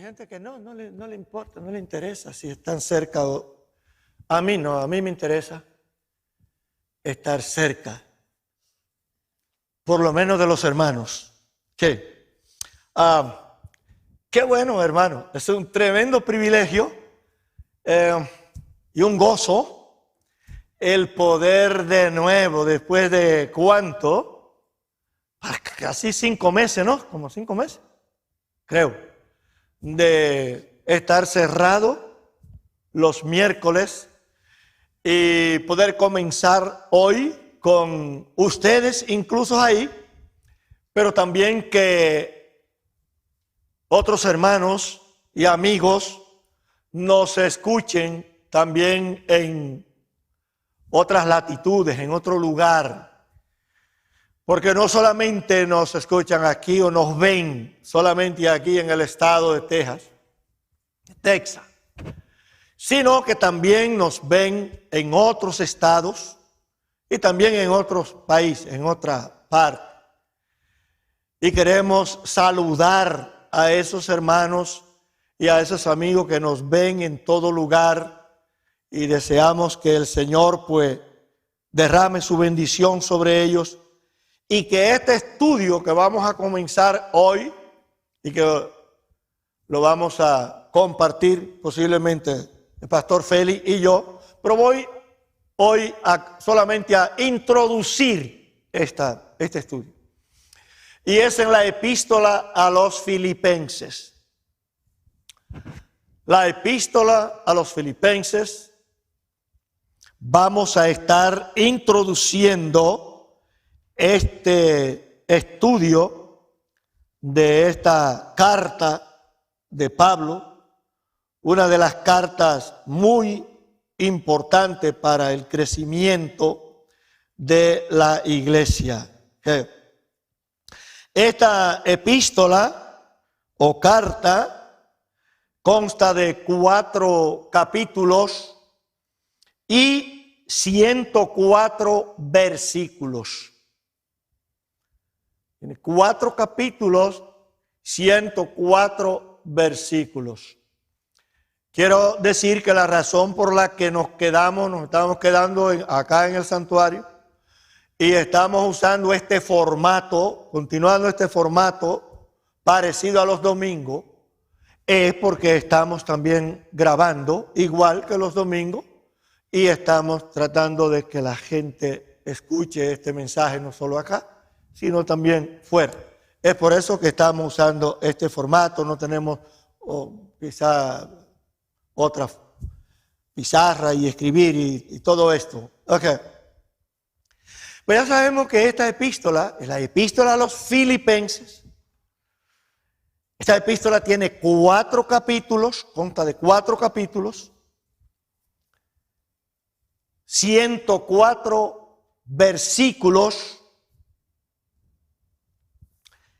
gente que no le importa, no le interesa si están cerca o... A mí no, a mí me interesa estar cerca, por lo menos de los hermanos. ¿Qué? Qué bueno, hermano, es un tremendo privilegio y un gozo el poder de nuevo, después de ¿cuánto? Casi 5 meses, ¿no? Como 5 meses, creo, de estar cerrado los miércoles y poder comenzar hoy con ustedes, incluso ahí, pero también que otros hermanos y amigos nos escuchen también en otras latitudes, en otro lugar. Porque no solamente nos escuchan aquí o nos ven solamente aquí en el estado de Texas, sino que también nos ven en otros estados y también en otros países, en otra parte. Y queremos saludar a esos hermanos y a esos amigos que nos ven en todo lugar y deseamos que el Señor pues derrame su bendición sobre ellos y que este estudio que vamos a comenzar hoy y que lo vamos a compartir posiblemente el pastor Félix y yo, pero voy hoy solamente a introducir este estudio. Y es en la epístola a los Filipenses. La epístola a los Filipenses, vamos a estar introduciendo este estudio de esta carta de Pablo, una de las cartas muy importantes para el crecimiento de la iglesia. Esta epístola o carta consta de 4 capítulos y 104 versículos. Tiene 4 capítulos, 104 versículos. Quiero decir que la razón por la que nos estamos quedando acá en el santuario y estamos usando este formato, continuando este formato parecido a los domingos, es porque estamos también grabando igual que los domingos y estamos tratando de que la gente escuche este mensaje no solo acá, sino también fuera. Es por eso que estamos usando este formato, no tenemos quizá otra pizarra y escribir y todo esto. Okay. Pues ya sabemos que esta epístola es la epístola a los Filipenses. Esta epístola tiene 4 capítulos, consta de 4 capítulos, 104 versículos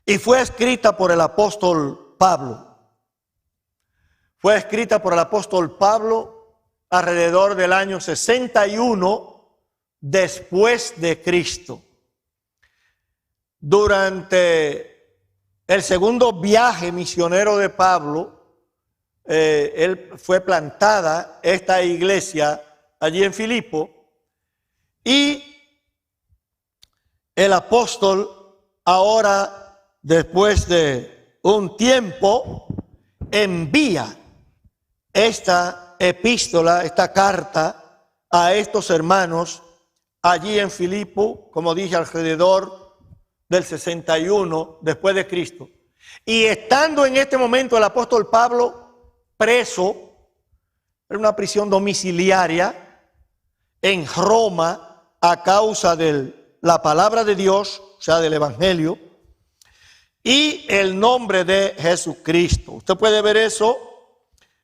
y fue escrita por el apóstol Pablo. Fue escrita por el apóstol Pablo alrededor del año 61 después de Cristo. Durante el segundo viaje misionero de Pablo, él fue plantada esta iglesia allí en Filipo y el apóstol ahora, después de un tiempo, envía esta epístola, esta carta a estos hermanos allí en Filipo, como dije, alrededor del 61 después de Cristo. Y estando en este momento el apóstol Pablo preso en una prisión domiciliaria en Roma a causa de la palabra de Dios, o sea, del Evangelio, y el nombre de Jesucristo. Usted puede ver eso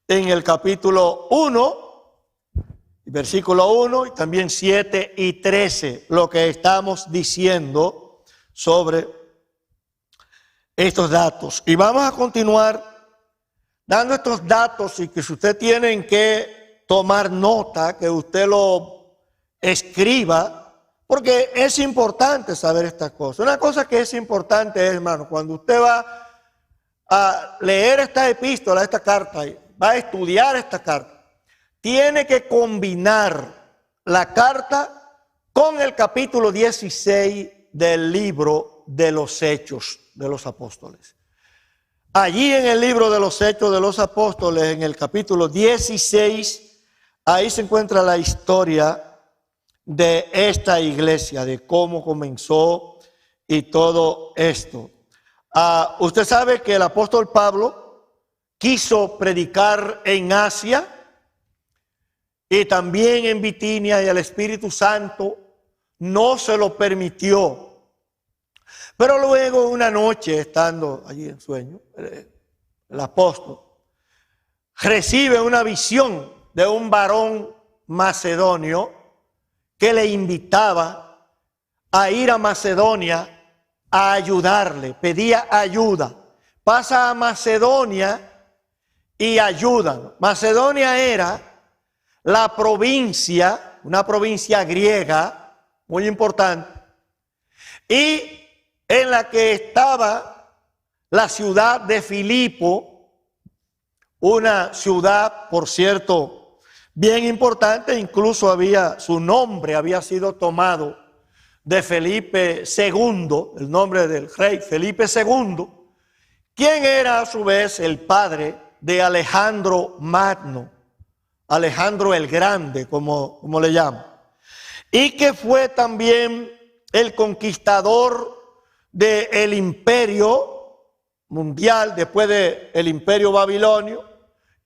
en el capítulo 1, versículo 1 y también 7 y 13, lo que estamos diciendo sobre estos datos. Y vamos a continuar dando estos datos y que si usted tiene que tomar nota, que usted lo escriba, porque es importante saber estas cosas. Una cosa que es importante, hermano, cuando usted va a leer esta epístola, esta carta, va a estudiar esta carta, tiene que combinar la carta con el capítulo 16 del libro de los Hechos de los Apóstoles. Allí en el libro de los Hechos de los Apóstoles, en el capítulo 16, ahí se encuentra la historia de esta iglesia, de cómo comenzó y todo esto. Usted sabe que el apóstol Pablo quiso predicar en Asia y también en Bitinia, y el Espíritu Santo no se lo permitió. Pero luego una noche, estando allí en sueño, el apóstol recibe una visión de un varón macedonio que le invitaba a ir a Macedonia a ayudarle, pedía ayuda. Pasa a Macedonia y ayudan. Macedonia era la provincia, una provincia griega muy importante, y en la que estaba la ciudad de Filipo, una ciudad, por cierto, bien importante. Incluso su nombre había sido tomado de Felipe II, el nombre del rey Felipe II, quien era a su vez el padre de Alejandro Magno, Alejandro el Grande, como le llaman, y que fue también el conquistador del imperio mundial después del imperio babilonio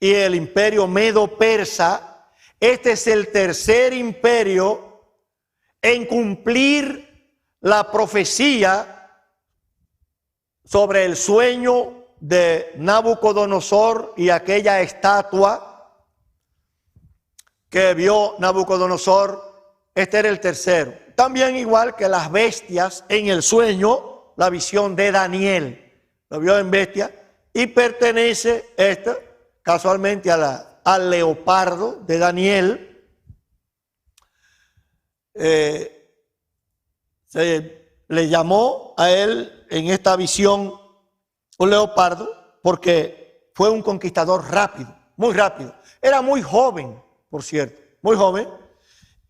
y el imperio medo-persa. Este es el tercer imperio en cumplir la profecía sobre el sueño de Nabucodonosor y aquella estatua que vio Nabucodonosor. Este era el tercero. También igual que las bestias en el sueño, la visión de Daniel, lo vio en bestia, y pertenece casualmente al leopardo de Daniel. Se le llamó a él en esta visión un leopardo porque fue un conquistador rápido, muy rápido. Era muy joven, por cierto, muy joven,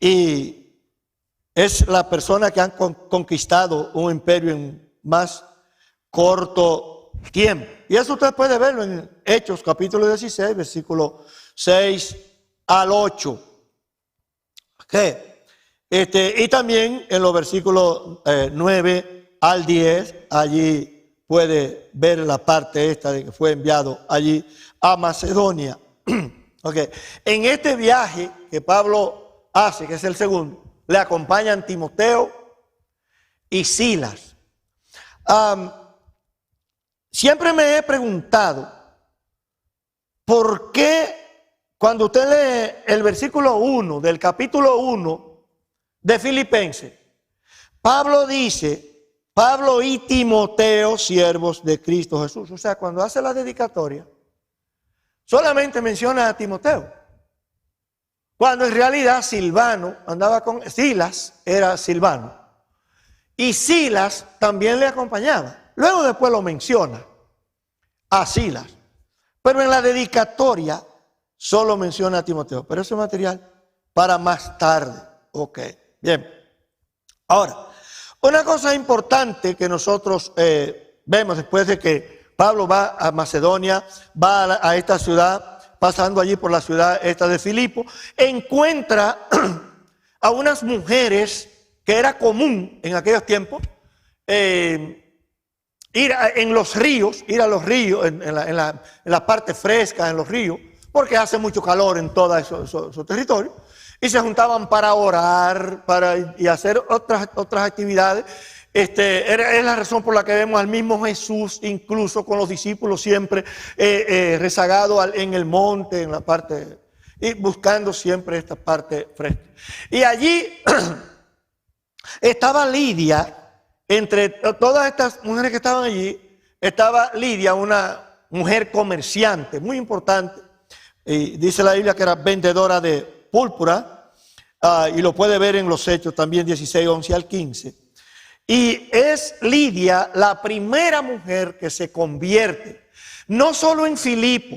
y es la persona que ha conquistado un imperio en más corto tiempo. Y eso usted puede verlo en Hechos capítulo 16, versículo 6 al 8. Y también en los versículos 9 al 10, allí puede ver la parte esta de que fue enviado allí a Macedonia. En este viaje que Pablo hace, que es el segundo, le acompañan Timoteo y Silas. Siempre me he preguntado por qué cuando usted lee el versículo 1 del capítulo 1 de Filipenses, Pablo dice: Pablo y Timoteo, siervos de Cristo Jesús. O sea, cuando hace la dedicatoria, solamente menciona a Timoteo, cuando en realidad Silvano andaba con Silas, era Silvano, y Silas también le acompañaba. Luego después lo menciona a Silas, pero en la dedicatoria solo menciona a Timoteo. Pero ese material para más tarde. Ok, bien. Ahora, una cosa importante que nosotros vemos después de que Pablo va a Macedonia, va a esta ciudad, pasando allí por la ciudad esta de Filipo, encuentra a unas mujeres que era común en aquellos tiempos ir a los ríos, en la parte fresca, en los ríos, porque hace mucho calor en todo esos territorios, y se juntaban para orar y hacer otras actividades. Es la razón por la que vemos al mismo Jesús, incluso con los discípulos, siempre rezagado en el monte, en la parte, y buscando siempre esta parte fresca. Y allí estaba Lidia, entre todas estas mujeres que estaban allí, estaba Lidia, una mujer comerciante muy importante, y dice la Biblia que era vendedora de púrpura, y lo puede ver en los Hechos también 16, 11 al 15. Y es Lidia la primera mujer que se convierte. no solo en Filipo,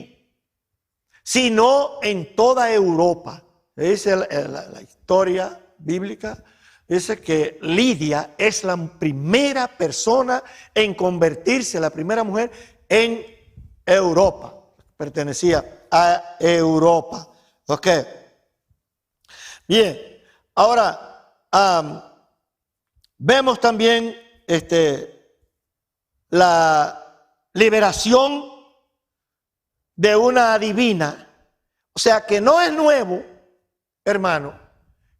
sino en toda Europa. Dice la historia bíblica, dice que Lidia es la primera persona en convertirse, la primera mujer en Europa. Pertenecía a Europa. Ok. Bien. Ahora, vemos también la liberación de una adivina. O sea que no es nuevo, hermano,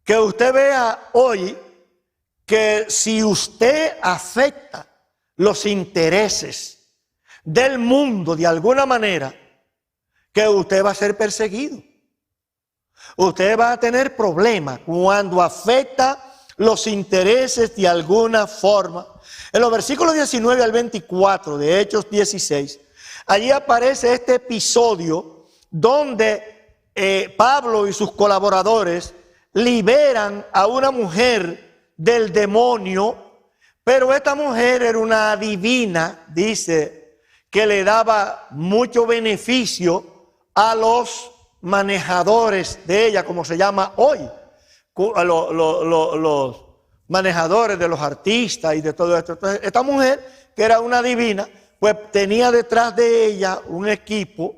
que usted vea hoy que si usted afecta los intereses del mundo de alguna manera, que usted va a ser perseguido. Usted va a tener problemas cuando afecta los intereses de alguna forma. En los versículos 19 al 24 de Hechos 16, allí aparece este episodio donde Pablo y sus colaboradores liberan a una mujer del demonio, pero esta mujer era una adivina, dice, que le daba mucho beneficio a los manejadores de ella, como se llama hoy, los manejadores de los artistas y de todo esto. Entonces, esta mujer, que era una divina, pues tenía detrás de ella un equipo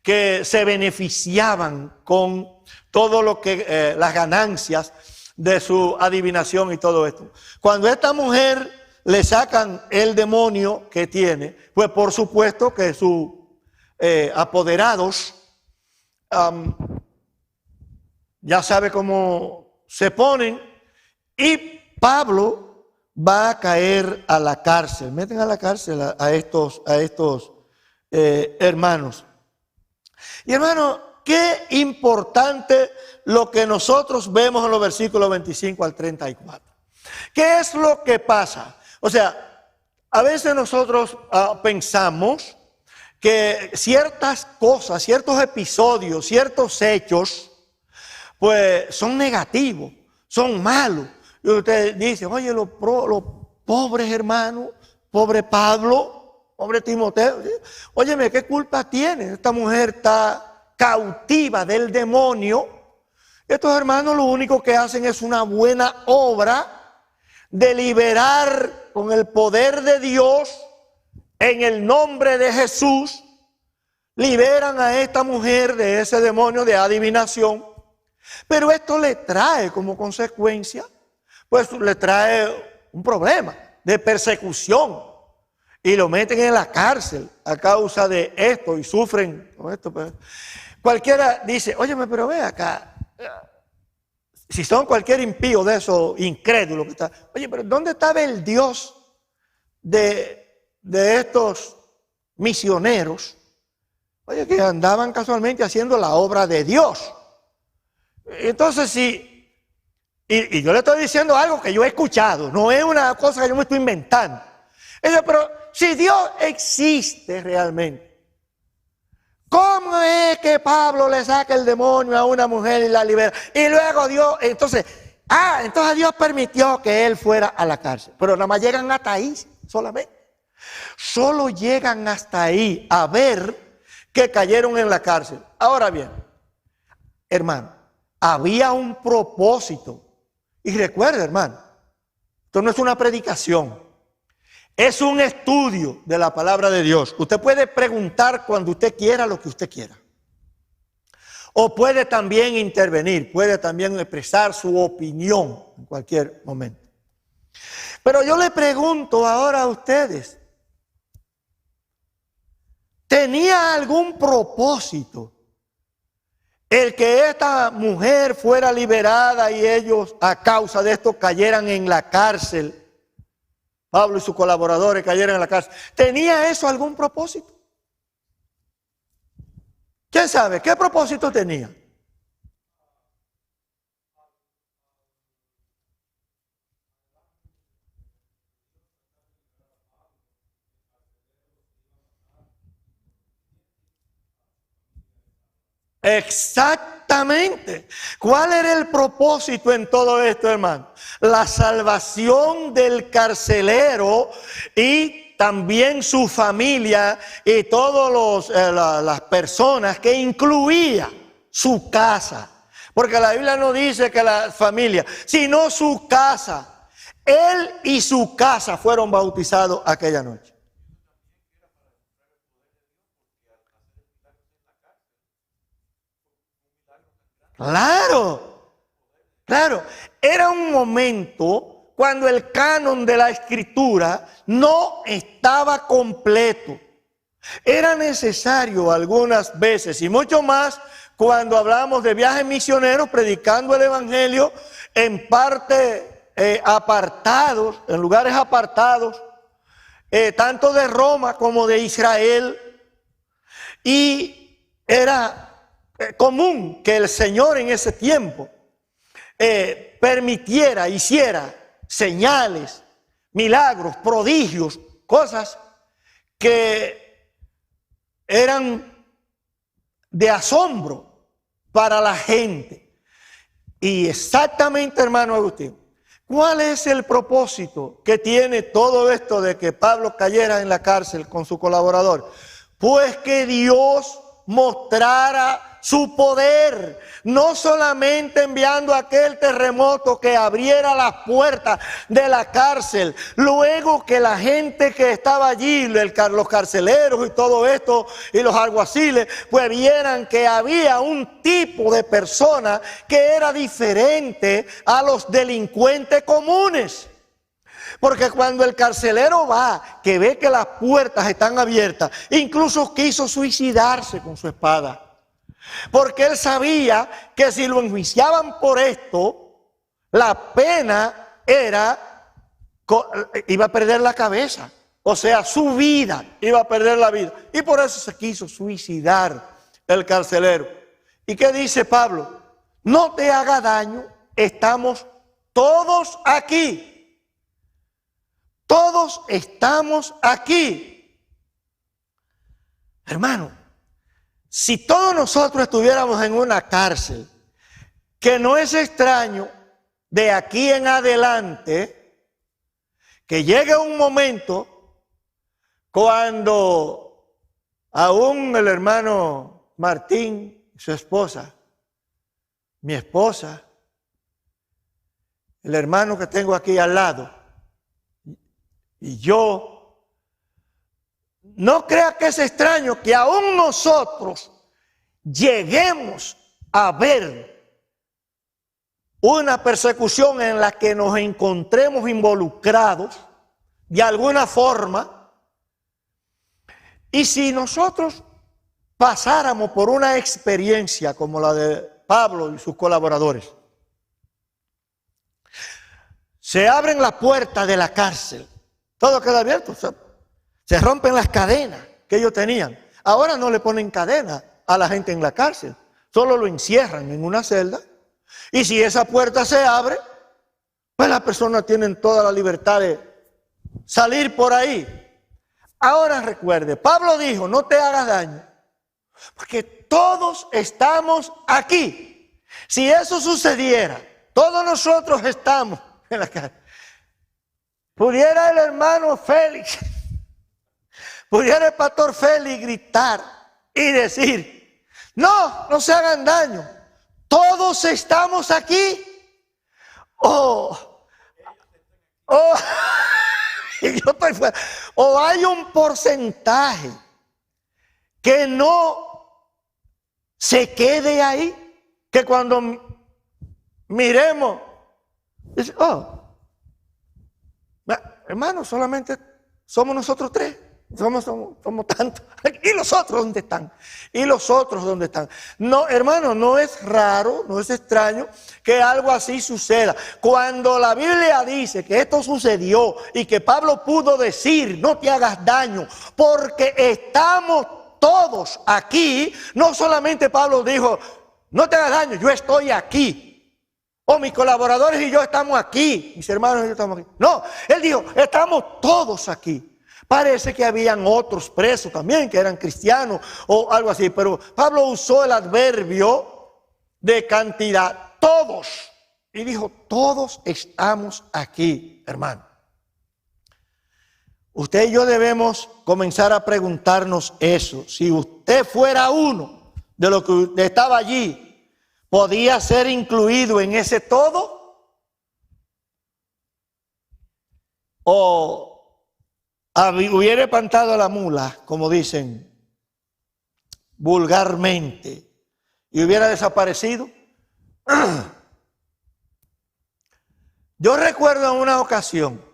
que se beneficiaban con todo lo que, las ganancias de su adivinación y todo esto. Cuando a esta mujer le sacan el demonio que tiene, pues por supuesto que sus apoderados, ya sabe cómo se ponen, y Pablo va a caer a la cárcel. Meten a la cárcel a estos hermanos. Y hermano, qué importante lo que nosotros vemos en los versículos 25 al 34. ¿Qué es lo que pasa? O sea, a veces nosotros pensamos que ciertas cosas, ciertos episodios, ciertos hechos, pues son negativos, son malos. Y usted dice, oye, los pobres hermanos, pobre Pablo, pobre Timoteo, óyeme, ¿qué culpa tiene? Esta mujer está cautiva del demonio. Estos hermanos lo único que hacen es una buena obra de liberar con el poder de Dios, en el nombre de Jesús, liberan a esta mujer de ese demonio de adivinación. Pero esto le trae como consecuencia, pues le trae un problema de persecución. Y lo meten en la cárcel a causa de esto y sufren con esto. Pues. Cualquiera dice, óyeme, pero ve acá, si son cualquier impío de eso, incrédulo que está, oye, pero ¿dónde estaba el Dios de estos misioneros? Oye, que andaban casualmente haciendo la obra de Dios. Entonces, y yo le estoy diciendo algo que yo he escuchado, no es una cosa que yo me estoy inventando. Pero si Dios existe realmente, ¿cómo es que Pablo le saca el demonio a una mujer y la libera? Y luego Dios, entonces Dios permitió que él fuera a la cárcel. Pero nada más llegan hasta ahí solamente. Solo llegan hasta ahí a ver que cayeron en la cárcel. Ahora bien, hermano, había un propósito. Y recuerda, hermano, esto no es una predicación. Es un estudio de la palabra de Dios. Usted puede preguntar cuando usted quiera lo que usted quiera. O puede también intervenir, puede también expresar su opinión en cualquier momento. Pero yo le pregunto ahora a ustedes, ¿tenía algún propósito el que esta mujer fuera liberada y ellos a causa de esto cayeran en la cárcel? Pablo y sus colaboradores cayeron en la cárcel. ¿Tenía eso algún propósito? ¿Quién sabe qué propósito tenía? Exactamente. ¿Cuál era el propósito en todo esto, hermano? La salvación del carcelero y también su familia y todas las personas que incluía su casa. Porque la Biblia no dice que la familia, sino su casa. Él y su casa fueron bautizados aquella noche. Claro, claro. Era un momento cuando el canon de la Escritura no estaba completo. Era necesario algunas veces, y mucho más cuando hablamos de viajes misioneros, predicando el Evangelio en parte apartados, en lugares apartados, tanto de Roma como de Israel. Y era común que el Señor en ese tiempo permitiera, hiciera señales, milagros, prodigios, cosas que eran de asombro para la gente. Y exactamente, hermano Agustín, ¿cuál es el propósito que tiene todo esto de que Pablo cayera en la cárcel con su colaborador? Pues que Dios mostrara su poder, no solamente enviando aquel terremoto que abriera las puertas de la cárcel, luego que la gente que estaba allí, los carceleros y todo esto, y los alguaciles, pues vieran que había un tipo de persona que era diferente a los delincuentes comunes. Porque cuando el carcelero va, que ve que las puertas están abiertas, incluso quiso suicidarse con su espada. Porque él sabía que si lo enjuiciaban por esto, la pena iba a perder la cabeza. O sea, su vida, iba a perder la vida. Y por eso se quiso suicidar el carcelero. ¿Y qué dice Pablo? No te haga daño, estamos todos aquí. Todos estamos aquí. Hermano, si todos nosotros estuviéramos en una cárcel, que no es extraño de aquí en adelante que llegue un momento cuando aún el hermano Martín y su esposa, mi esposa, el hermano que tengo aquí al lado, y yo, no crea que es extraño que aún nosotros lleguemos a ver una persecución en la que nos encontremos involucrados de alguna forma. Y si nosotros pasáramos por una experiencia como la de Pablo y sus colaboradores, se abren las puertas de la cárcel, todo queda abierto, se rompen las cadenas que ellos tenían. Ahora no le ponen cadena a la gente en la cárcel, solo lo encierran en una celda. Y si esa puerta se abre, pues las personas tienen toda la libertad de salir por ahí. Ahora recuerde, Pablo dijo, no te hagas daño, porque todos estamos aquí. Si eso sucediera, todos nosotros estamos en la cárcel. Pudiera el hermano Félix, pudiera el pastor Félix gritar y decir, no se hagan daño, todos estamos aquí. Y yo estoy fuera. O hay un porcentaje que no se quede ahí, que cuando miremos, dice, hermano, solamente somos nosotros tres. Somos tantos. ¿Y los otros dónde están? ¿Y los otros dónde están? No, hermano, no es raro, no es extraño que algo así suceda. Cuando la Biblia dice que esto sucedió y que Pablo pudo decir, no te hagas daño, porque estamos todos aquí, no solamente Pablo dijo, no te hagas daño, yo estoy aquí. O mis colaboradores y yo estamos aquí, mis hermanos y yo estamos aquí. No, él dijo, estamos todos aquí. Parece que habían otros presos también que eran cristianos o algo así, pero Pablo usó el adverbio de cantidad, todos. Y dijo, todos estamos aquí, hermano. Usted y yo debemos comenzar a preguntarnos eso. Si usted fuera uno de los que estaba allí, ¿podía ser incluido en ese todo? ¿O hubiera espantado a la mula, como dicen vulgarmente, y hubiera desaparecido? Yo recuerdo en una ocasión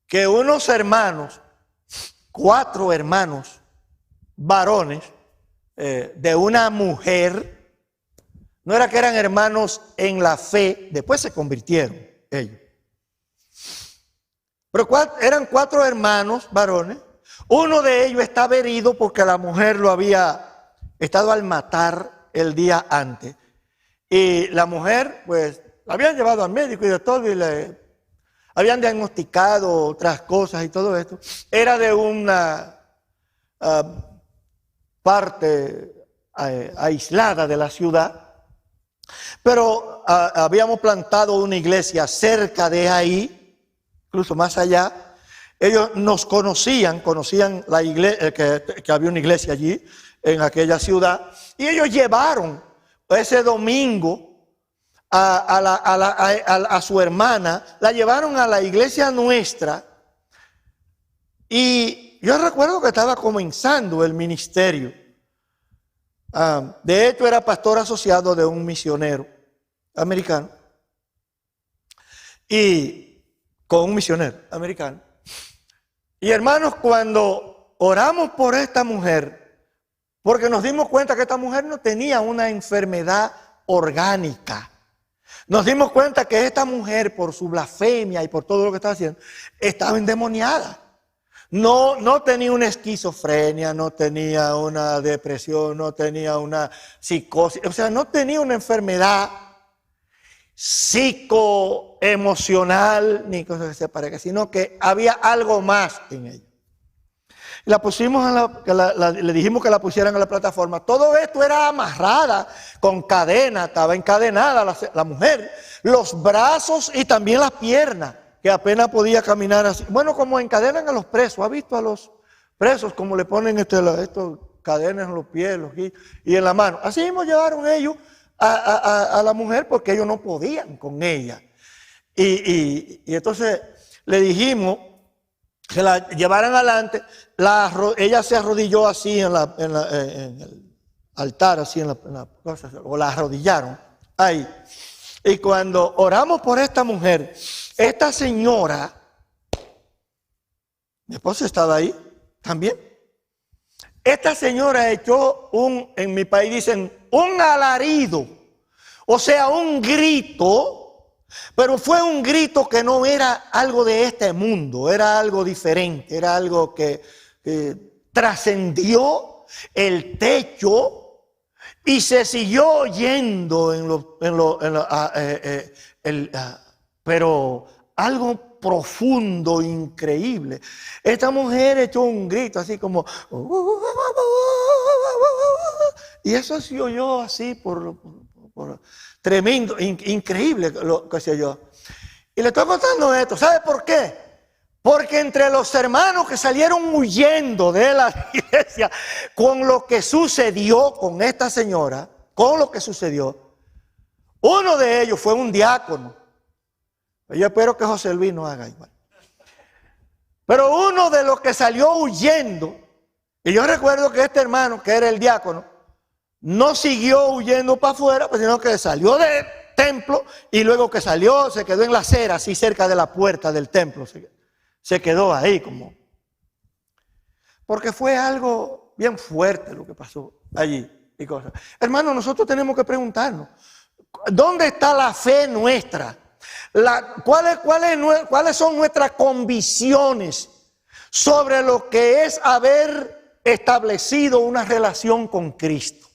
que unos hermanos, 4 hermanos varones de una mujer, no era que eran hermanos en la fe, después se convirtieron ellos, pero eran 4 hermanos varones. Uno de ellos estaba herido porque la mujer lo había estado al matar el día antes, y la mujer pues la habían llevado al médico y de todo, y le habían diagnosticado otras cosas y todo esto. Era de una parte aislada de la ciudad, pero habíamos plantado una iglesia cerca de ahí, incluso más allá. Ellos nos conocían la iglesia, que había una iglesia allí en aquella ciudad, y ellos llevaron ese domingo a su hermana, la llevaron a la iglesia nuestra, y yo recuerdo que estaba comenzando el ministerio. De hecho, era pastor asociado de un misionero americano, y con un misionero americano. Y hermanos, cuando oramos por esta mujer, porque nos dimos cuenta que esta mujer no tenía una enfermedad orgánica, nos dimos cuenta que esta mujer, por su blasfemia y por todo lo que estaba haciendo, estaba endemoniada. No tenía una esquizofrenia, no tenía una depresión, no tenía una psicosis, o sea, no tenía una enfermedad psicoemocional ni cosas que se parezcan, sino que había algo más en ella. La pusimos le dijimos que la pusieran en la plataforma. Todo esto era amarrada con cadena, estaba encadenada la mujer, los brazos y también las piernas, que apenas podía caminar así. Bueno, como encadenan a los presos. ¿Ha visto a los presos como le ponen estos cadenas en los pies y en la mano? Así mismo llevaron ellos a la mujer, porque ellos no podían con ella. Y entonces le dijimos que la llevaran adelante. Ella se arrodilló así en el altar, así en la cosa, o la arrodillaron ahí. Y cuando oramos por esta mujer, esta señora, mi esposa estaba ahí también. Esta señora echó en mi país dicen, un alarido, o sea, un grito. Pero fue un grito que no era algo de este mundo, era algo diferente, era algo que trascendió el techo y se siguió oyendo pero algo profundo, increíble. Esta mujer echó un grito así como, y eso se oyó así por tremendo, increíble lo que se oyó. Y le estoy contando esto, ¿sabe por qué? Porque entre los hermanos que salieron huyendo de la iglesia con lo que sucedió con esta señora, con lo que sucedió, uno de ellos fue un diácono. Yo espero que José Luis no haga igual. Pero uno de los que salió huyendo, y yo recuerdo que este hermano, que era el diácono, no siguió huyendo para afuera, sino que salió del templo y luego que salió se quedó en la acera, así cerca de la puerta del templo. Se quedó ahí como. Porque fue algo bien fuerte lo que pasó allí y cosas. Hermanos, nosotros tenemos que preguntarnos, ¿dónde está la fe nuestra? ¿Cuáles son nuestras convicciones sobre lo que es haber establecido una relación con Cristo?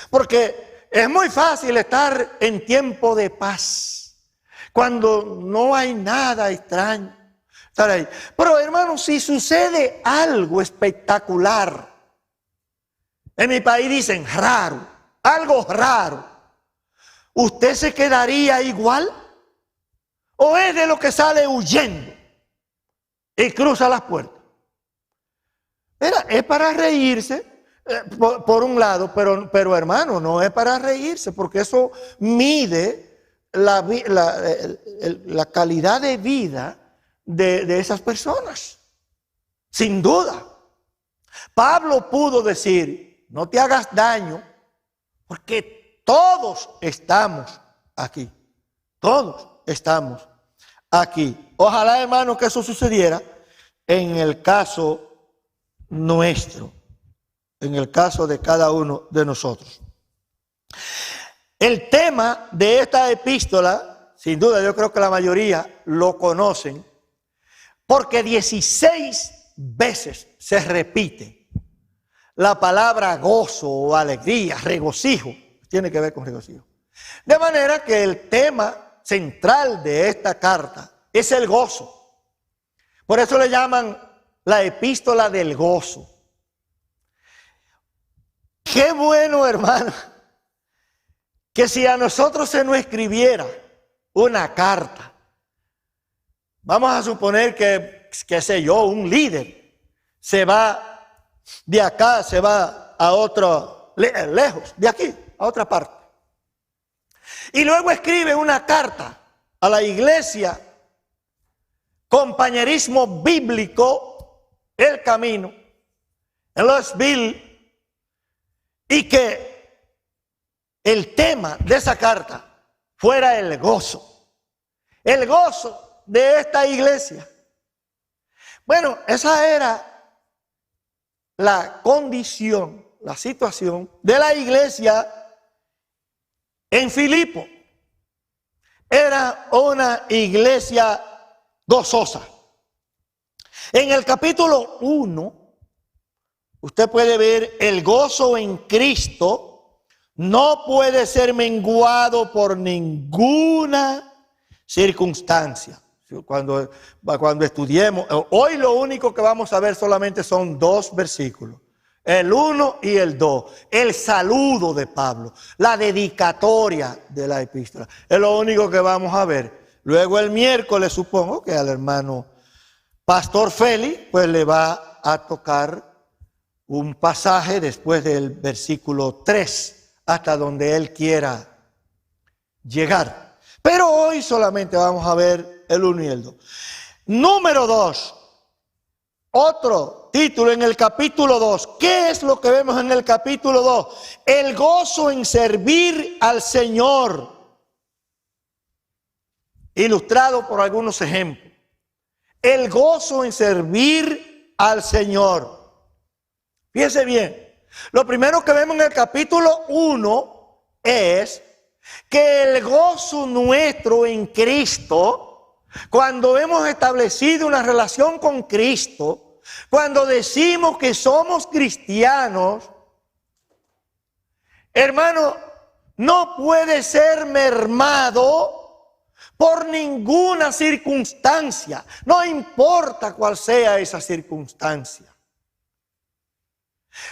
Porque es muy fácil estar en tiempo de paz, cuando no hay nada extraño, estar ahí. Pero hermanos, si sucede algo espectacular, en mi país dicen raro, algo raro, ¿usted se quedaría igual? ¿O es de lo que sale huyendo? y cruza las puertas. Mira, es para reírse, por un lado, pero hermano, no es para reírse, porque eso mide la calidad de vida de esas personas, sin duda. Pablo pudo decir, no te hagas daño, porque todos estamos aquí, todos estamos aquí. Ojalá, hermano, que eso sucediera en el caso nuestro, en el caso de cada uno de nosotros. El tema de esta epístola, sin duda yo creo que la mayoría lo conocen, porque 16 veces se repite la palabra gozo o alegría, regocijo, tiene que ver con regocijo. De manera que el tema central de esta carta es el gozo. Por eso le llaman la epístola del gozo. Qué bueno, hermano, que si a nosotros se nos escribiera una carta, vamos a suponer que, qué sé yo, un líder se va de acá, se va a otro, lejos, de aquí, a otra parte. Y luego escribe una carta a la iglesia, Compañerismo Bíblico, El Camino, en Louisville, y que el tema de esa carta fuera el gozo de esta iglesia. Bueno, esa era la condición, la situación de la iglesia en Filipo. Era una iglesia gozosa. En el capítulo 1, usted puede ver el gozo en Cristo no puede ser menguado por ninguna circunstancia. Cuando estudiemos, hoy lo único que vamos a ver solamente son 2 versículos. El 1 y el 2. El saludo de Pablo, la dedicatoria de la epístola. Es lo único que vamos a ver. Luego el miércoles supongo que al hermano Pastor Félix pues le va a tocar un pasaje después del versículo 3 hasta donde él quiera llegar. Pero hoy solamente vamos a ver el 1 y el 2. Número 2. Otro título en el capítulo 2. ¿Qué es lo que vemos en el capítulo 2? El gozo en servir al Señor. Ilustrado por algunos ejemplos. El gozo en servir al Señor. Fíjense bien. Lo primero que vemos en el capítulo 1 es que el gozo nuestro en Cristo, cuando hemos establecido una relación con Cristo, cuando decimos que somos cristianos, hermano, no puede ser mermado por ninguna circunstancia, no importa cuál sea esa circunstancia.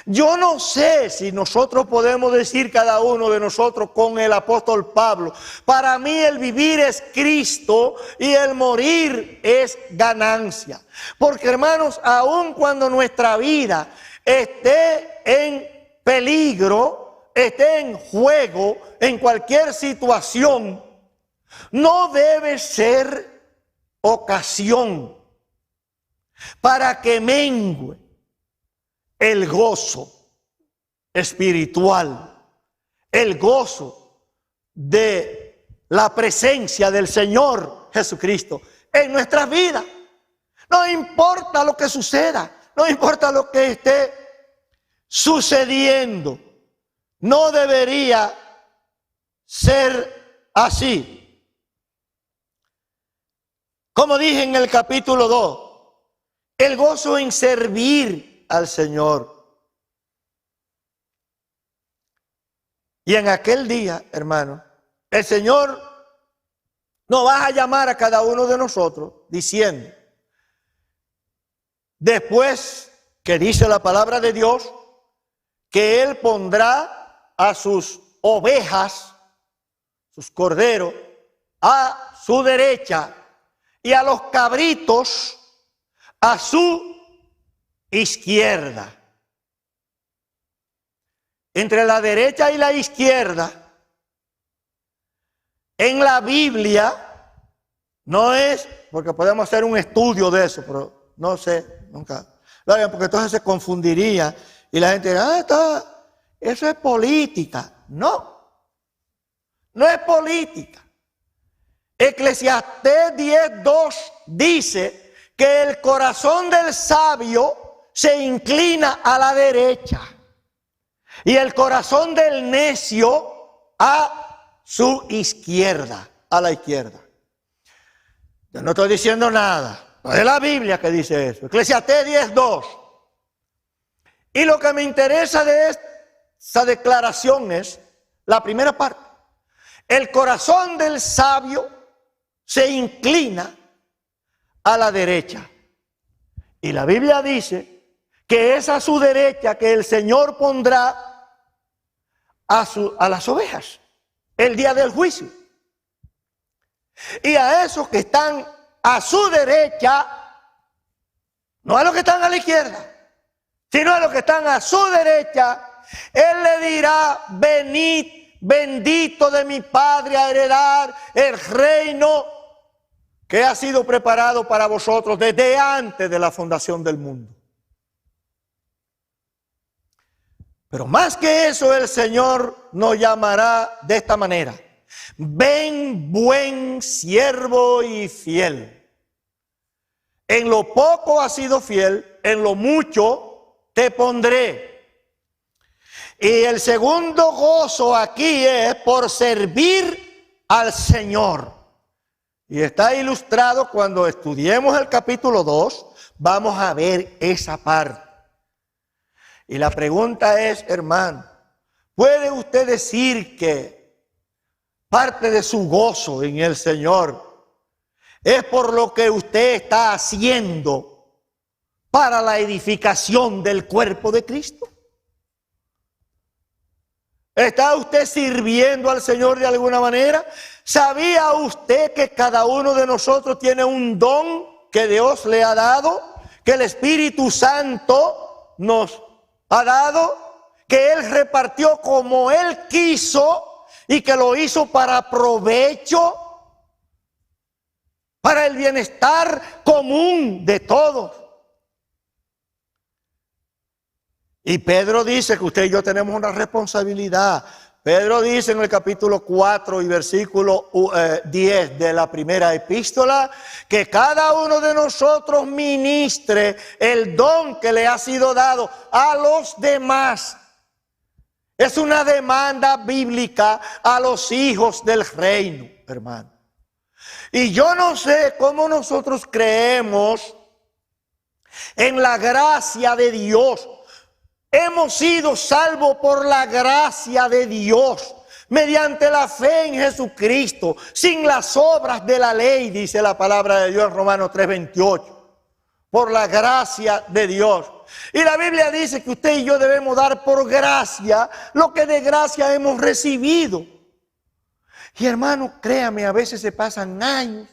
Yo no sé si nosotros podemos decir cada uno de nosotros con el apóstol Pablo, para mí el vivir es Cristo y el morir es ganancia. Porque hermanos, aun cuando nuestra vida esté en peligro, esté en juego, en cualquier situación, no debe ser ocasión para que mengue el gozo espiritual, el gozo de la presencia del Señor Jesucristo en nuestras vidas. No importa lo que suceda, no importa lo que esté sucediendo, no debería ser así. Como dije en el capítulo 2, el gozo en servir al Señor. Y en aquel día, hermano, el Señor nos va a llamar a cada uno de nosotros diciendo, después que dice la palabra de Dios, que Él pondrá a sus ovejas, sus corderos, a su derecha, y a los cabritos a su izquierda. Entre la derecha y la izquierda, en la Biblia, no es, porque podemos hacer un estudio de eso, pero no sé, nunca. Porque entonces se confundiría y la gente dirá, eso es política. No, no es política. Eclesiastés 10:2 dice que el corazón del sabio se inclina a la derecha y el corazón del necio a su izquierda, a la izquierda. Yo no estoy diciendo nada, no es la Biblia que dice eso. Eclesiastés 10:2. Y lo que me interesa de esa declaración es la primera parte. El corazón del sabio se inclina a la derecha. Y la Biblia dice que es a su derecha que el Señor pondrá a las ovejas el día del juicio. Y a esos que están a su derecha, no a los que están a la izquierda, sino a los que están a su derecha, Él le dirá: venid, bendito de mi Padre, a heredar el reino que ha sido preparado para vosotros desde antes de la fundación del mundo. Pero más que eso, el Señor nos llamará de esta manera: ven, buen siervo y fiel. En lo poco has sido fiel, en lo mucho te pondré. Y el segundo gozo aquí es por servir al Señor. Y está ilustrado cuando estudiemos el capítulo 2, vamos a ver esa parte. Y la pregunta es, hermano, ¿puede usted decir que parte de su gozo en el Señor es por lo que usted está haciendo para la edificación del cuerpo de Cristo? ¿Está usted sirviendo al Señor de alguna manera? ¿Sabía usted que cada uno de nosotros tiene un don que Dios le ha dado, que el Espíritu Santo nos ha dado, que Él repartió como Él quiso y que lo hizo para provecho, para el bienestar común de todos? Y Pedro dice que usted y yo tenemos una responsabilidad. Pedro dice en el capítulo 4 y versículo 10 de la primera epístola que cada uno de nosotros ministre el don que le ha sido dado a los demás. Es una demanda bíblica a los hijos del reino, hermano. Y yo no sé cómo nosotros creemos en la gracia de Dios. Hemos sido salvos por la gracia de Dios, mediante la fe en Jesucristo, sin las obras de la ley, dice la palabra de Dios en Romanos 3:28. Por la gracia de Dios. Y la Biblia dice que usted y yo debemos dar por gracia lo que de gracia hemos recibido. Y hermano, créame, a veces se pasan años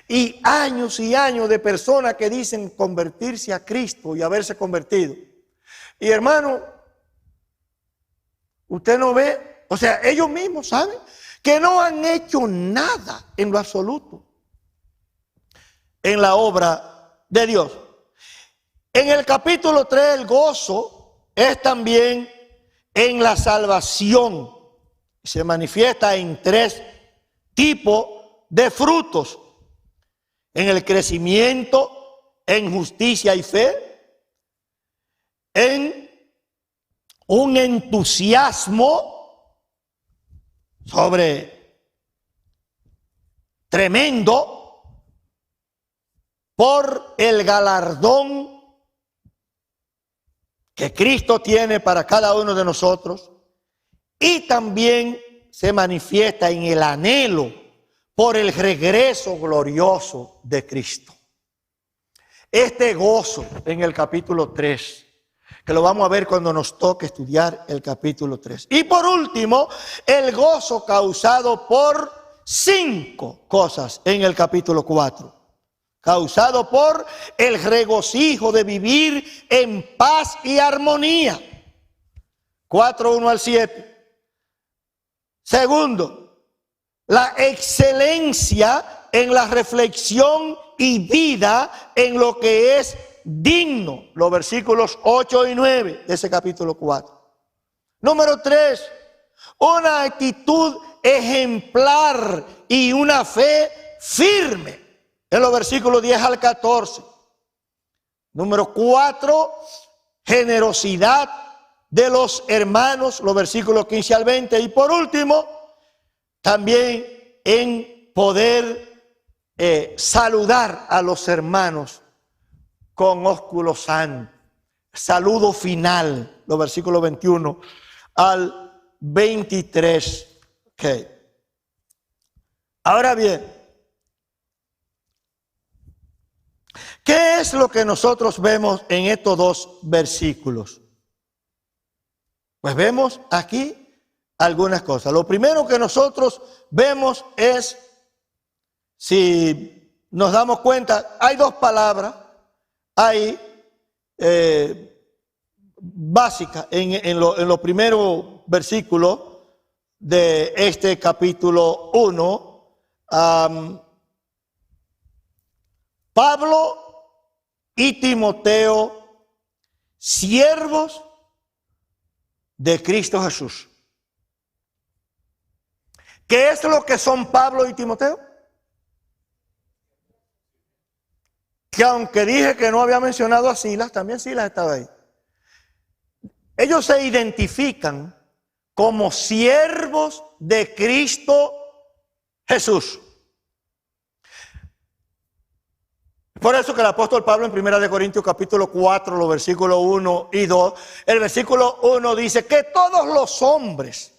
y años y años de personas que dicen convertirse a Cristo y haberse convertido. Y hermano, usted no ve, o sea, ellos mismos saben que no han hecho nada en lo absoluto en la obra de Dios. En el capítulo 3 el gozo es también en la salvación. Se manifiesta en 3 tipos de frutos: en el crecimiento, en justicia y fe, en un entusiasmo tremendo por el galardón que Cristo tiene para cada uno de nosotros, y también se manifiesta en el anhelo por el regreso glorioso de Cristo. Este gozo en el capítulo 3, que lo vamos a ver cuando nos toque estudiar el capítulo 3. Y por último, el gozo causado por 5 cosas en el capítulo 4. causado por el regocijo de vivir en paz y armonía. 4, 1 al 7. Segundo, la excelencia en la reflexión y vida en lo que es digno. Los versículos 8 y 9 de ese capítulo 4. Número 3, una actitud ejemplar y una fe firme. En los versículos 10 al 14. Número 4, generosidad de los hermanos, los versículos 15 al 20. Y por último, también en poder saludar a los hermanos con ósculo santo. Saludo final, los versículos 21 al 23. Okay. Ahora bien, ¿qué es lo que nosotros vemos en estos dos versículos? Pues vemos aquí algunas cosas. Lo primero que nosotros vemos es, si nos damos cuenta, hay dos palabras ahí básicas en los primeros versículos de este capítulo 1. Pablo y Timoteo, siervos de Cristo Jesús. ¿Qué es lo que son Pablo y Timoteo? Que aunque dije que no había mencionado a Silas, también Silas estaba ahí. Ellos se identifican como siervos de Cristo Jesús. Por eso que el apóstol Pablo en 1 Corintios capítulo 4, los versículos 1 y 2, el versículo 1 dice que todos los hombres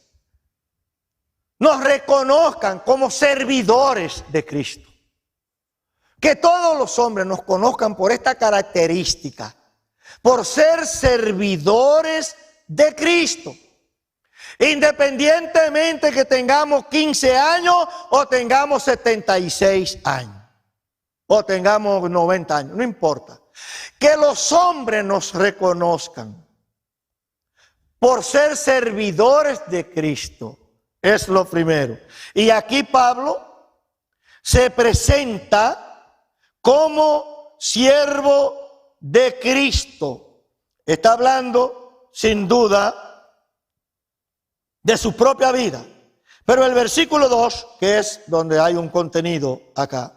nos reconozcan como servidores de Cristo. Que todos los hombres nos conozcan por esta característica, por ser servidores de Cristo. Independientemente que tengamos 15 años o tengamos 76 años. O tengamos 90 años, no importa. Que los hombres nos reconozcan por ser servidores de Cristo. Es lo primero. Y aquí Pablo se presenta como siervo de Cristo. Está hablando, sin duda, de su propia vida. Pero el versículo 2, que es donde hay un contenido acá,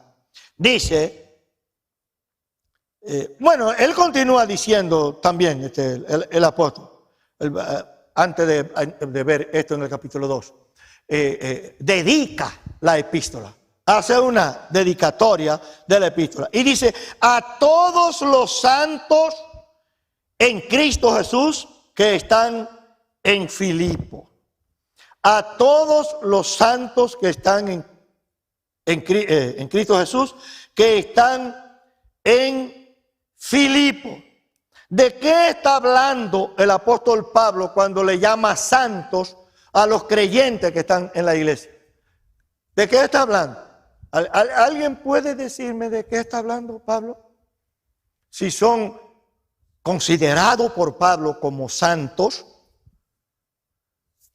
dice, bueno, él continúa diciendo también, el apóstol, antes de ver esto en el capítulo 2, dedica la epístola, hace una dedicatoria de la epístola y dice, a todos los santos en Cristo Jesús que están en Filipo, a todos los santos que están en Cristo Jesús, que están en Filipo. ¿De qué está hablando el apóstol Pablo cuando le llama santos a los creyentes que están en la iglesia? ¿De qué está hablando? ¿Alguien puede decirme de qué está hablando Pablo? Si son considerados por Pablo como santos.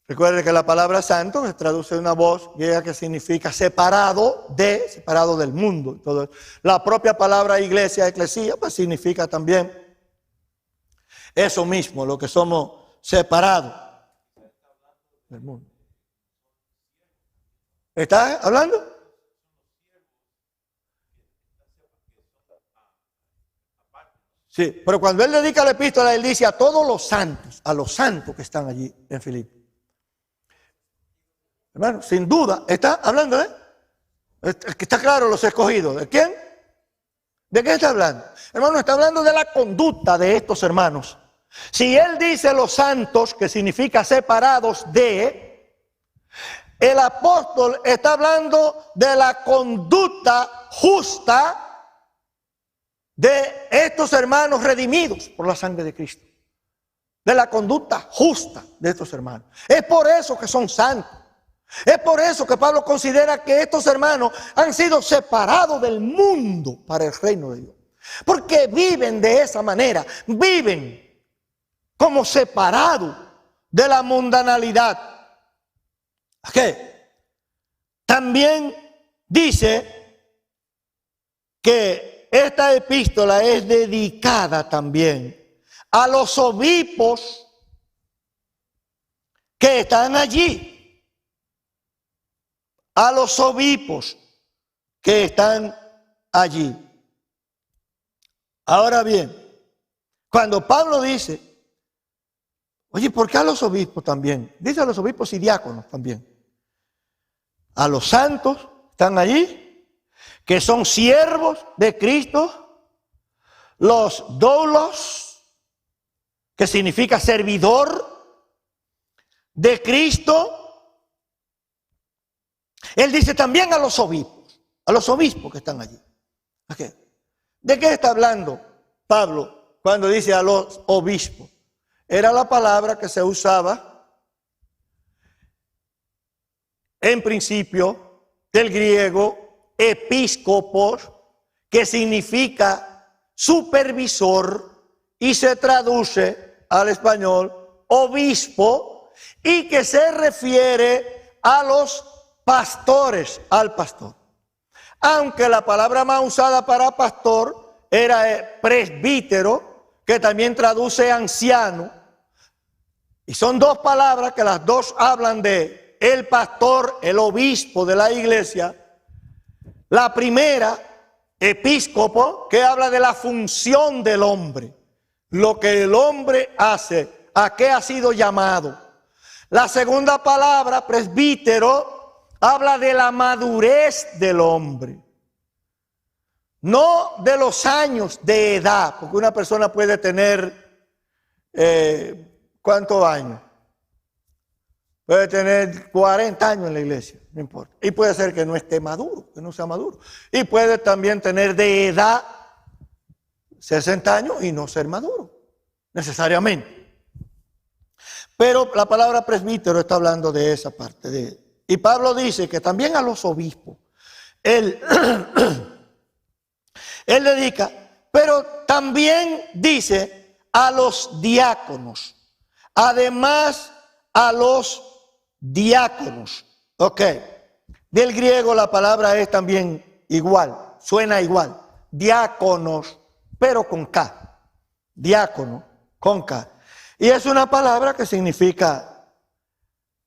Recuerde que la palabra santo se traduce en una voz griega que significa separado del mundo. Entonces, la propia palabra iglesia, eclesía, pues significa también eso mismo, lo que somos separados del mundo. ¿Está hablando? Sí, pero cuando él dedica la epístola, él dice a todos los santos que están allí en Filipo. Hermano, sin duda, está hablando, está claro los escogidos. ¿De quién? ¿De qué está hablando? Hermano, está hablando de la conducta de estos hermanos. Si él dice los santos, que significa separados de, el apóstol está hablando de la conducta justa de estos hermanos redimidos por la sangre de Cristo. De la conducta justa de estos hermanos. Es por eso que son santos. Es por eso que Pablo considera que estos hermanos han sido separados del mundo para el reino de Dios. Porque viven de esa manera, viven como separados de la mundanalidad. ¿Qué? También dice que esta epístola es dedicada también a los obispos que están allí. A los obispos que están allí. Ahora bien, cuando Pablo dice, oye, ¿por qué a los obispos también? Dice a los obispos y diáconos también. A los santos están allí, que son siervos de Cristo. Los doulos, que significa servidor de Cristo. Él dice también a los obispos que están allí. ¿Okay? ¿De qué está hablando Pablo cuando dice a los obispos? Era la palabra que se usaba en principio del griego episcopos, que significa supervisor y se traduce al español obispo, y que se refiere a los pastores, al pastor. Aunque la palabra más usada para pastor era presbítero, que también traduce anciano. Y son dos palabras que las dos hablan de el pastor, el obispo de la iglesia. La primera, episcopo, que habla de la función del hombre, lo que el hombre hace, a qué ha sido llamado. La segunda palabra, presbítero, habla de la madurez del hombre, no de los años de edad, porque una persona puede tener, ¿cuántos años? Puede tener 40 años en la iglesia, no importa. Y puede ser que no esté maduro, que no sea maduro. Y puede también tener de edad 60 años y no ser maduro, necesariamente. Pero la palabra presbítero está hablando de esa parte. Y Pablo dice que también a los obispos, él dedica, pero también dice a los diáconos. Además, a los diáconos. Ok. Del griego la palabra es también igual, suena igual. Diáconos, pero con K. Diácono, con K. Y es una palabra que significa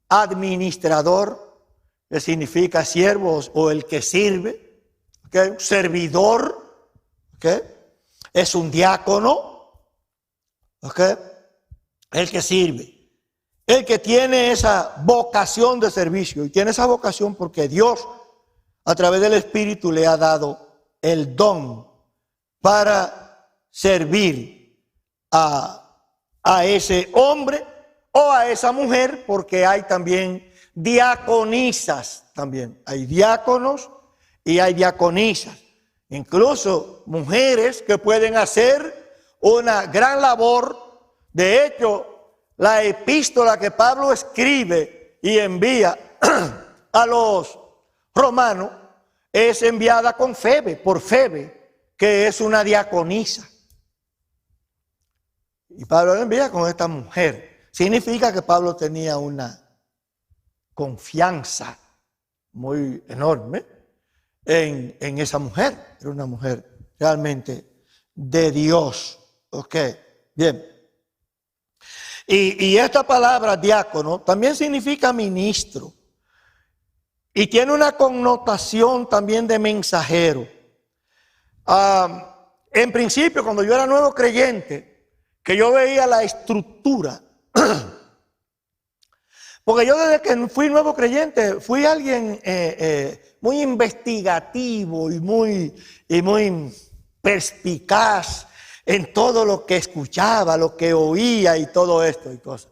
administrador, que significa siervo o el que sirve, ¿okay? Servidor, ¿okay? Es un diácono, ¿okay? El que sirve, el que tiene esa vocación de servicio, y tiene esa vocación porque Dios a través del Espíritu le ha dado el don para servir a ese hombre o a esa mujer, porque hay también diaconisas también. Hay diáconos y hay diaconisas. Incluso mujeres que pueden hacer una gran labor. De hecho, la epístola que Pablo escribe y envía a los romanos es enviada con Febe, por Febe, que es una diaconisa. Y Pablo la envía con esta mujer. Significa que Pablo tenía una confianza muy enorme en esa mujer. Era una mujer realmente de Dios. Ok, bien. Y esta palabra diácono también significa ministro. Y tiene una connotación también de mensajero. En principio, cuando yo era nuevo creyente, que yo veía la estructura, porque yo desde que fui nuevo creyente fui alguien muy investigativo y muy perspicaz en todo lo que escuchaba, lo que oía y todo esto y cosas.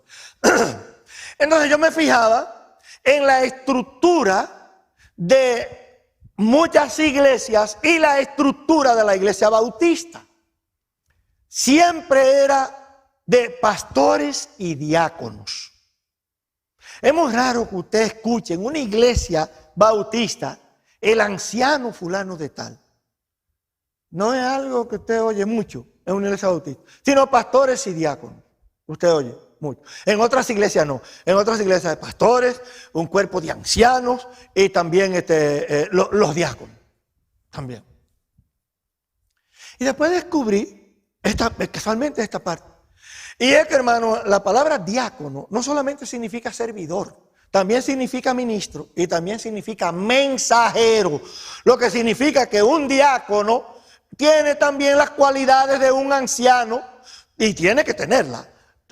Entonces yo me fijaba en la estructura de muchas iglesias y la estructura de la iglesia bautista. Siempre era de pastores y diáconos. Es muy raro que usted escuche en una iglesia bautista el anciano fulano de tal. No es algo que usted oye mucho en una iglesia bautista, sino pastores y diáconos. Usted oye mucho. En otras iglesias no. En otras iglesias hay pastores, un cuerpo de ancianos y también los diáconos. También. Y después descubrí casualmente esta parte. Y es que, hermano, la palabra diácono no solamente significa servidor, también significa ministro y también significa mensajero. Lo que significa que un diácono tiene también las cualidades de un anciano y tiene que tenerlas.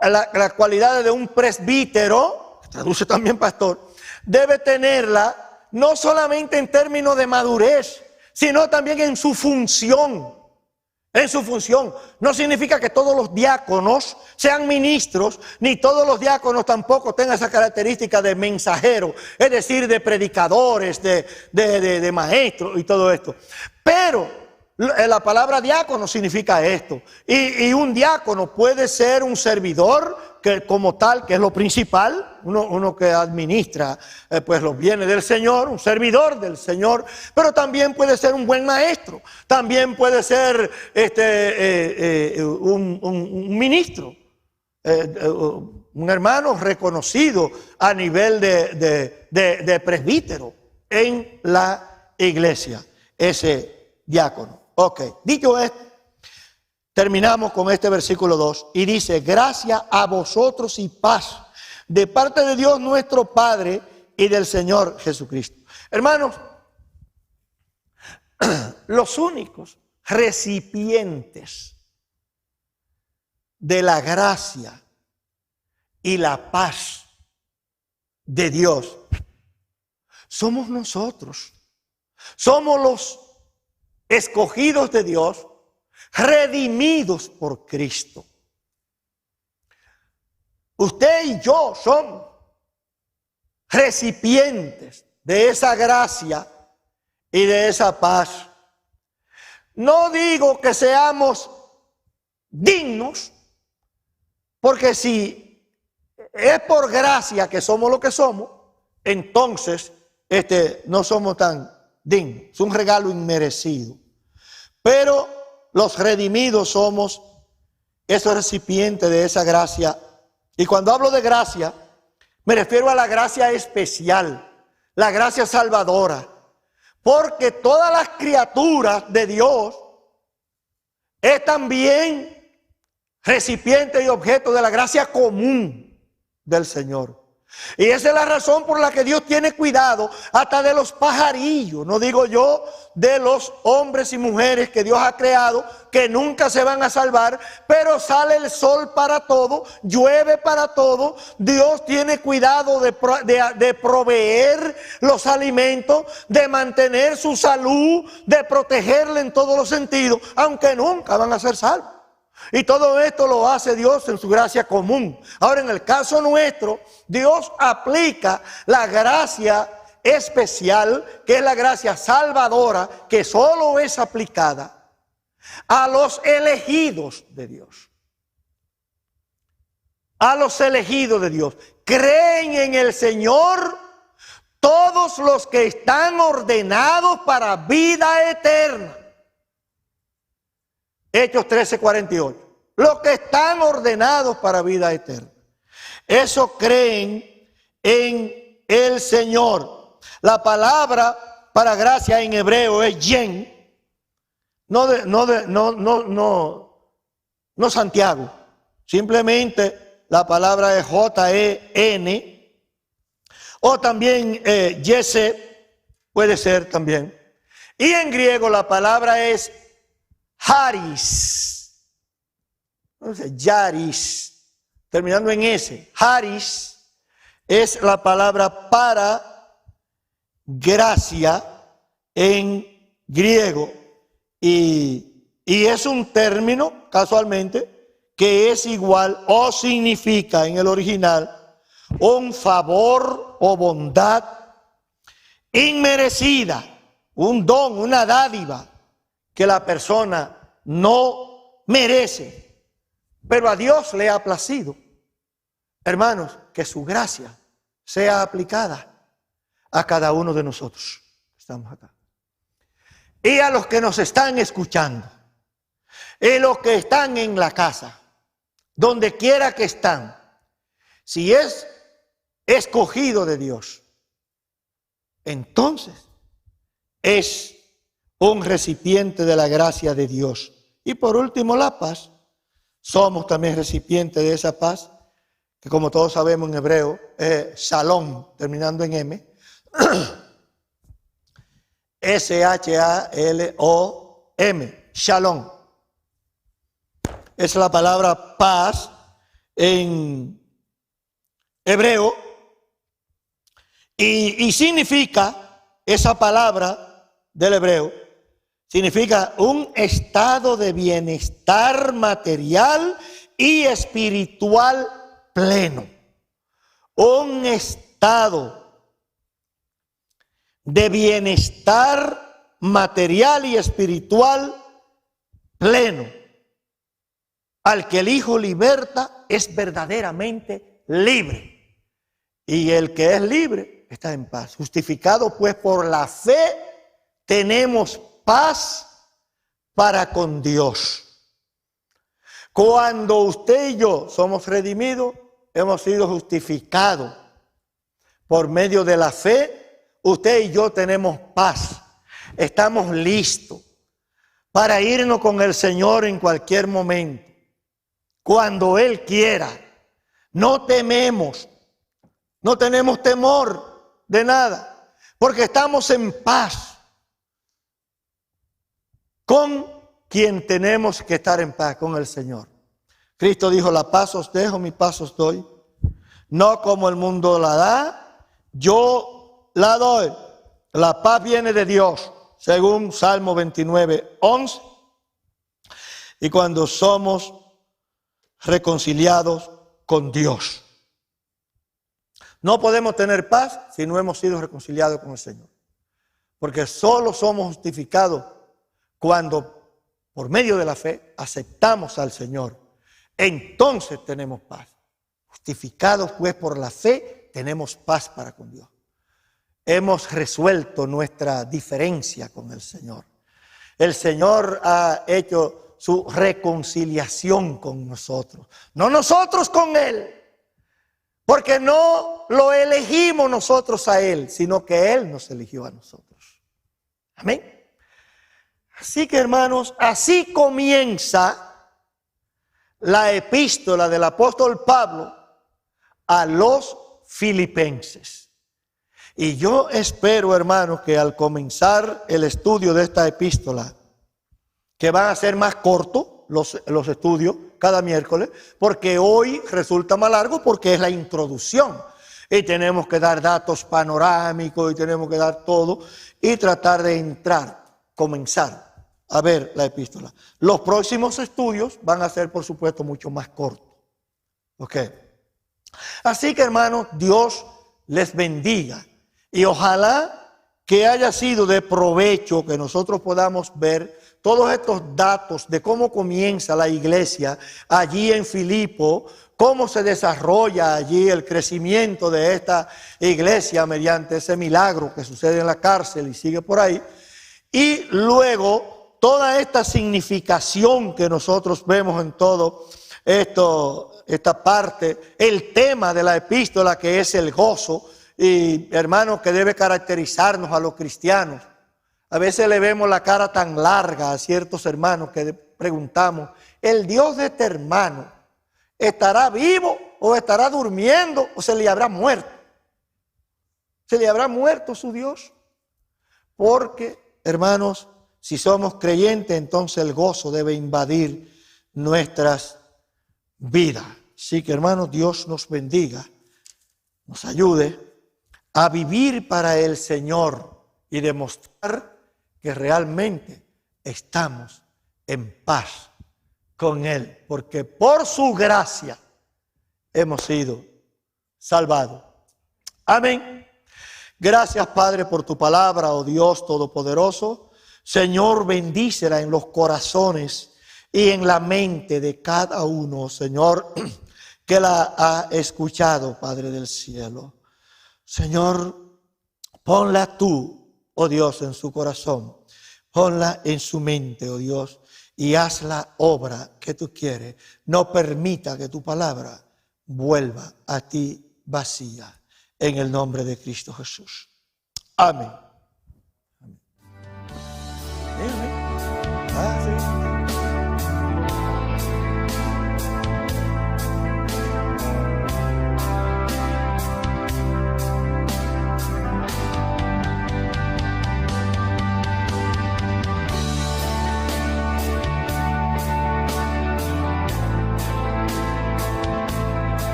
Las cualidades de un presbítero, que traduce también pastor, debe tenerla no solamente en términos de madurez, sino también en su función. En su función. No significa que todos los diáconos sean ministros, ni todos los diáconos tampoco tengan esa característica de mensajero, es decir, de predicadores, de maestros y todo esto. Pero la palabra diácono significa esto. Y un diácono puede ser un servidor, que como tal, que es lo principal, uno que administra pues los bienes del Señor, un servidor del Señor, pero también puede ser un buen maestro, también puede ser un ministro, un hermano reconocido a nivel de presbítero en la iglesia, ese diácono. Ok, dicho esto, terminamos con este versículo 2 y dice: gracia a vosotros y paz de parte de Dios nuestro Padre y del Señor Jesucristo. Hermanos, los únicos recipientes de la gracia y la paz de Dios somos nosotros. Somos los escogidos de Dios, redimidos por Cristo. Usted y yo somos recipientes de esa gracia y de esa paz. No digo que seamos dignos, porque si es por gracia que somos lo que somos, entonces no somos tan dignos. Es un regalo inmerecido. Pero los redimidos somos esos recipientes de esa gracia. Y cuando hablo de gracia, me refiero a la gracia especial, la gracia salvadora. Porque todas las criaturas de Dios es también recipiente y objeto de la gracia común del Señor. Y esa es la razón por la que Dios tiene cuidado hasta de los pajarillos, no digo yo de los hombres y mujeres que Dios ha creado, que nunca se van a salvar, pero sale el sol para todo, llueve para todo. Dios tiene cuidado de proveer los alimentos, de mantener su salud, de protegerle en todos los sentidos, aunque nunca van a ser salvos. Y todo esto lo hace Dios en su gracia común. Ahora, en el caso nuestro, Dios aplica la gracia especial, que es la gracia salvadora, que solo es aplicada a los elegidos de Dios. A los elegidos de Dios. Creen en el Señor todos los que están ordenados para vida eterna. Hechos 13:48. Los que están ordenados para vida eterna. Eso creen en el Señor. La palabra para gracia en hebreo es yen. No Santiago. Simplemente la palabra es J-E-N. O también yese, puede ser también. Y en griego la palabra es Haris, entonces Yaris, terminando en S. Haris es la palabra para gracia en griego y es un término casualmente que es igual o significa en el original un favor o bondad inmerecida, un don, una dádiva que la persona no merece, pero a Dios le ha placido, hermanos, que su gracia sea aplicada a cada uno de nosotros. Estamos acá. Y a los que nos están escuchando. Y los que están en la casa. Donde quiera que están. Si es escogido de Dios, entonces es un recipiente de la gracia de Dios. Y por último, la paz. Somos también recipientes de esa paz, que como todos sabemos en hebreo, es shalom, terminando en M. S-H-A-L-O-M, shalom. Es la palabra paz en hebreo. Y significa, esa palabra del hebreo, significa un estado de bienestar material y espiritual pleno. Un estado de bienestar material y espiritual pleno. Al que el Hijo liberta es verdaderamente libre. Y el que es libre está en paz. Justificado pues por la fe, tenemos paz para con Dios. Cuando usted y yo somos redimidos, hemos sido justificados por medio de la fe, usted y yo tenemos paz. Estamos listos para irnos con el Señor en cualquier momento, cuando Él quiera. No tememos, no tenemos temor de nada, porque estamos en paz con quien tenemos que estar en paz, con el Señor. Cristo dijo: la paz os dejo, mi paz os doy. No como el mundo la da, yo la doy. La paz viene de Dios, según Salmo 29, 11. Y cuando somos reconciliados con Dios. No podemos tener paz si no hemos sido reconciliados con el Señor. Porque solo somos justificados cuando por medio de la fe aceptamos al Señor. Entonces tenemos paz. Justificados pues por la fe, tenemos paz para con Dios. Hemos resuelto nuestra diferencia con el Señor. El Señor ha hecho su reconciliación con nosotros. No nosotros con Él. Porque no lo elegimos nosotros a Él, sino que Él nos eligió a nosotros. Amén. Así que, hermanos, así comienza la epístola del apóstol Pablo a los filipenses. Y yo espero, hermanos, que al comenzar el estudio de esta epístola, que van a ser más cortos los estudios cada miércoles, porque hoy resulta más largo porque es la introducción. Y tenemos que dar datos panorámicos y tenemos que dar todo y tratar de entrar, comenzar a ver la epístola. Los próximos estudios van a ser, por supuesto, mucho más cortos. ¿Ok? Así que, hermanos, Dios les bendiga. Y ojalá que haya sido de provecho que nosotros podamos ver todos estos datos de cómo comienza la iglesia allí en Filipo, cómo se desarrolla allí el crecimiento de esta iglesia mediante ese milagro que sucede en la cárcel y sigue por ahí. Y luego toda esta significación que nosotros vemos en todo esta parte, el tema de la epístola que es el gozo, y hermanos, que debe caracterizarnos a los cristianos. A veces le vemos la cara tan larga a ciertos hermanos que preguntamos: ¿el Dios de este hermano estará vivo o estará durmiendo o se le habrá muerto? ¿Se le habrá muerto su Dios? Porque, hermanos, si somos creyentes, entonces el gozo debe invadir nuestras vidas. Así que, hermanos, Dios nos bendiga, nos ayude a vivir para el Señor y demostrar que realmente estamos en paz con Él, porque por su gracia hemos sido salvados. Amén. Gracias, Padre, por tu palabra, oh Dios Todopoderoso. Señor, bendícela en los corazones y en la mente de cada uno, Señor, que la ha escuchado, Padre del cielo. Señor, ponla tú, oh Dios, en su corazón. Ponla en su mente, oh Dios, y haz la obra que tú quieres. No permita que tu palabra vuelva a ti vacía. En el nombre de Cristo Jesús. Amén.